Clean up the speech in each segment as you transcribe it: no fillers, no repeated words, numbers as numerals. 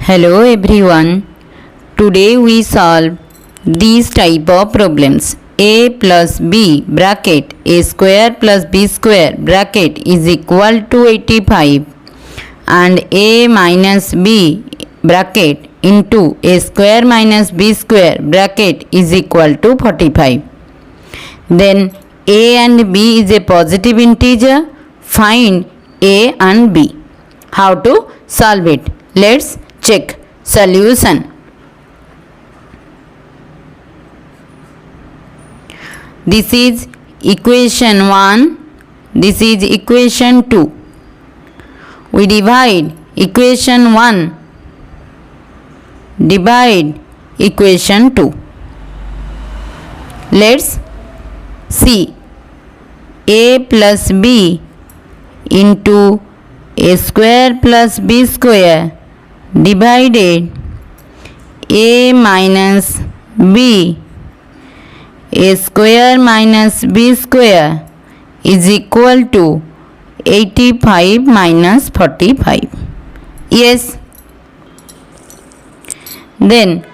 Hello everyone. Today we solve these type of problems. A plus b bracket a square plus b square bracket is equal to 85 and a minus b bracket into a square minus b square bracket is equal to 45. Then a and b is a positive integer. Find a and b. How to solve it? Let's check. Solution. This is equation 1. This is equation 2. We divide equation 1. Divide equation 2. Let's see. A plus b into a square plus b square divided a minus b a square minus b square is equal to 85 minus 45. Yes. Then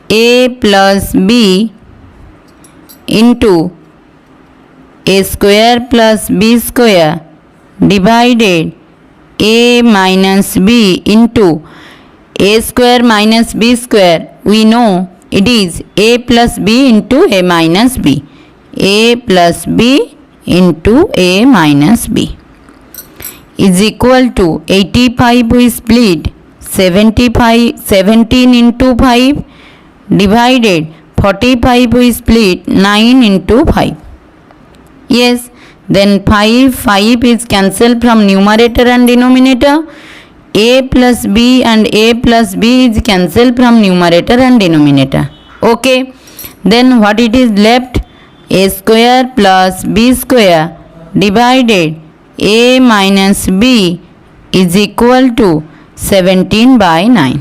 a plus b into a square plus b square divided a minus b into a square minus b square. We know it is a plus b into a minus b. A plus b into a minus b is equal to 85. We split 17 into 5 divided 45. We split 9 into 5. Yes. Then 5 is cancelled from numerator and denominator. A plus b and a plus b is cancelled from numerator and denominator. Okay. Then what it is left? A square plus b square divided a minus b is equal to 17 by 9.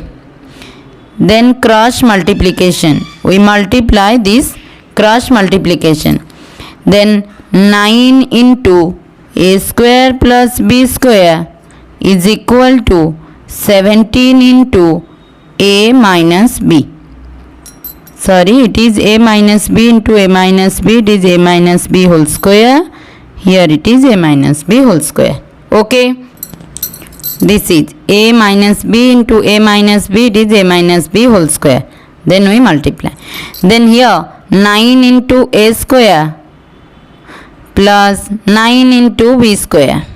Then cross multiplication. We multiply this cross multiplication. Then 9 into a square plus b square is equal to 17 into a minus b. Sorry, it is a minus b into a minus b. It is a minus b whole square. Here it is a minus b whole square. Okay. This is a minus b into a minus b. It is a minus b whole square. Then we multiply. Then here 9 into a square plus 9 into b square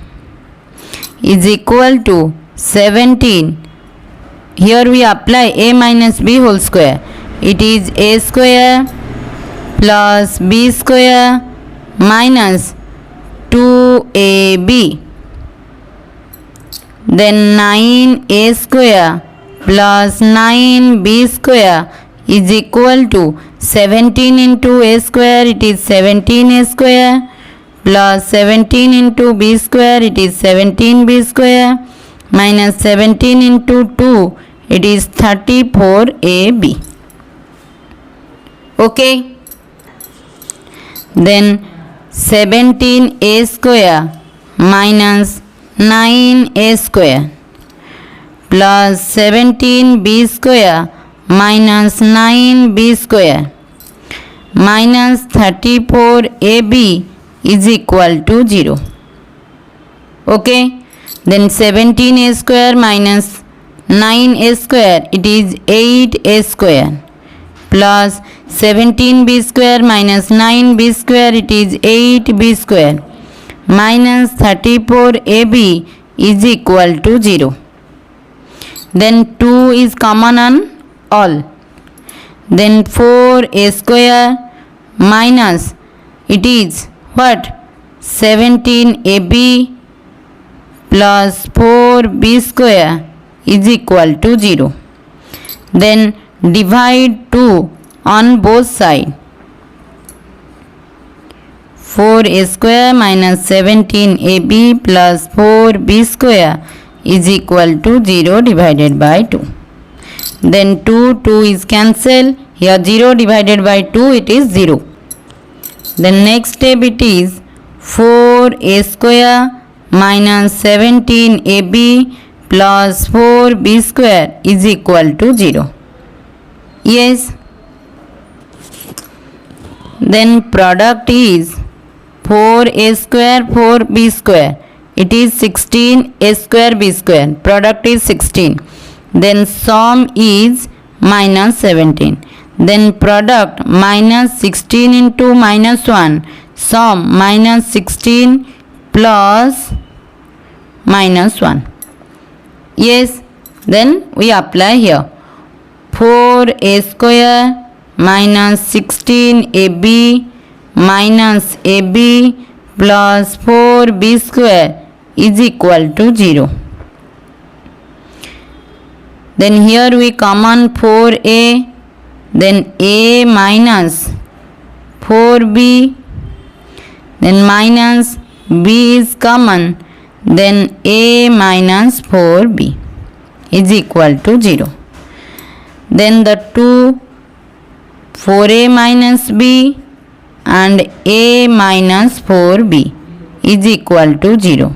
is equal to 17. Here we apply a minus b whole square. It is a square plus b square minus 2ab. Then 9a square plus 9b square is equal to 17 into a square. It is 17a square plus 17 into b square, it is 17b square minus 17 into 2, it is 34ab. Okay. Then 17a square minus 9a square plus 17b square minus 9b square minus 34ab is equal to 0. Okay. Then 17a square minus 9a square, it is 8a square plus 17b square minus 9b square, it is 8b square minus 34ab is equal to 0. Then 2 is common on all. Then 4a square minus, it is what? 17ab plus 4b square is equal to 0. Then divide 2 on both sides. 4a square minus 17ab plus 4b square is equal to 0 divided by 2. Then 2 is cancelled. Here 0 divided by 2, it is 0. The next step it is 4a square minus 17ab plus 4b square is equal to 0. Yes. Then product is 4a square 4b square. It is 16a square b square. Product is 16. Then sum is minus 17. Then product minus 16 into minus 1. Sum minus 16 plus minus 1. Yes. Then we apply here. 4a square minus 16ab minus ab plus 4b square is equal to 0. Then here we common 4a, then a minus 4b, then minus b is common, then a minus 4b is equal to 0. Then the two 4a minus b and a minus 4b is equal to 0.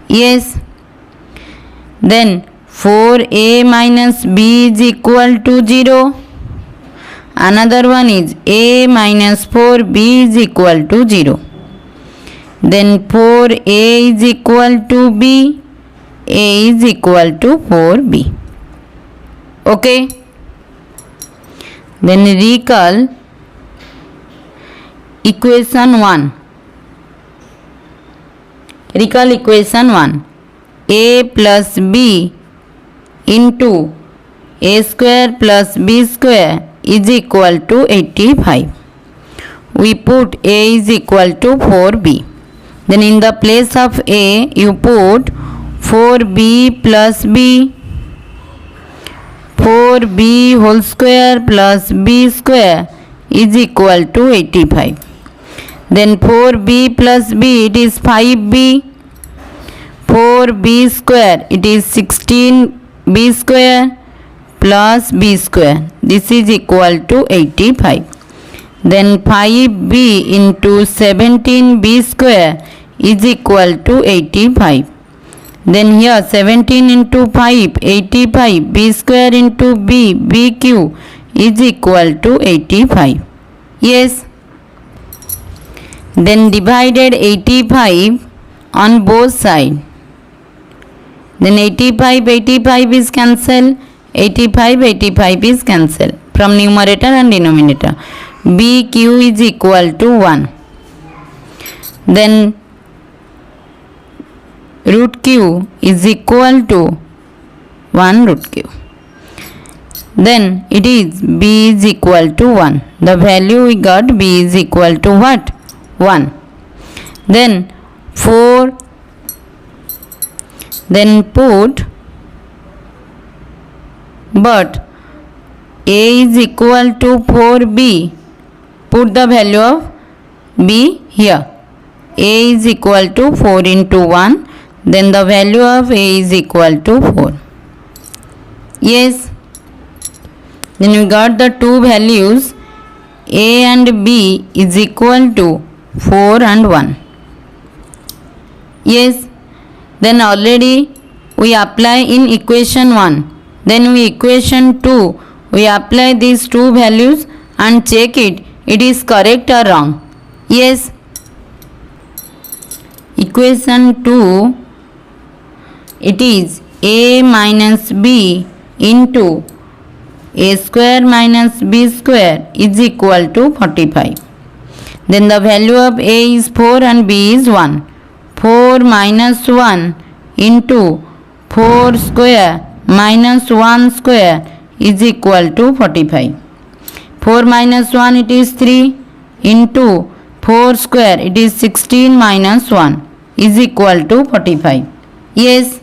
Yes. Then 4a minus b is equal to 0. Another one is a minus 4b is equal to 0. Then 4a is equal to b, a is equal to 4b. Okay. Then recall equation 1. Recall equation 1. A plus b into a square plus b square is equal to 85. We put a is equal to 4b. Then in the place of a you put 4b plus b. 4b whole square plus b square is equal to 85. Then 4b plus b it is 5b. 4b square it is 16b square plus b square. This is equal to 85. Then 5b into 17b square is equal to 85. Then here 17 into 5, 85, b square into b, bq is equal to 85. Yes. Then divided 85 on both sides. Then 85 is cancelled, 85 is cancelled from numerator and denominator. bq is equal to 1. Then root q is equal to 1 root q. Then it is b is equal to 1. The value we got b is equal to what? 1. Then 4. Then put, but a is equal to 4b. Put the value of b here. A is equal to 4 into 1. Then the value of a is equal to 4. Yes. Then we got the two values a and b is equal to 4 and 1. Yes. Then already we apply in equation 1. Then we equation 2 we apply these two values and check it is correct or wrong. Yes. Equation 2 it is a minus b into a square minus b square is equal to 45. Then the value of a is 4 and b is 1. 4 minus 1 into 4 square minus 1 square is equal to 45. 4 minus 1 it is 3 into 4 square it is 16 minus 1 is equal to 45. Yes.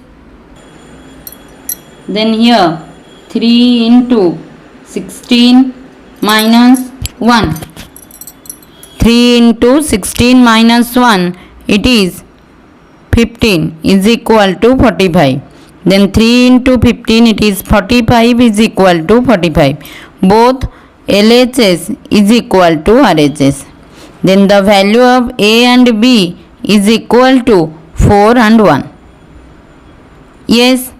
Then here 3 into 16 minus 1. 3 into 16 minus 1 it is 15 is equal to 45. Then 3 into 15 it is 45 is equal to 45. Both LHS is equal to RHS. Then the value of A and B is equal to 4 and 1. Yes.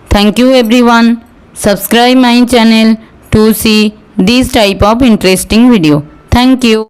Thank you everyone. Subscribe my channel to see this type of interesting video. Thank you.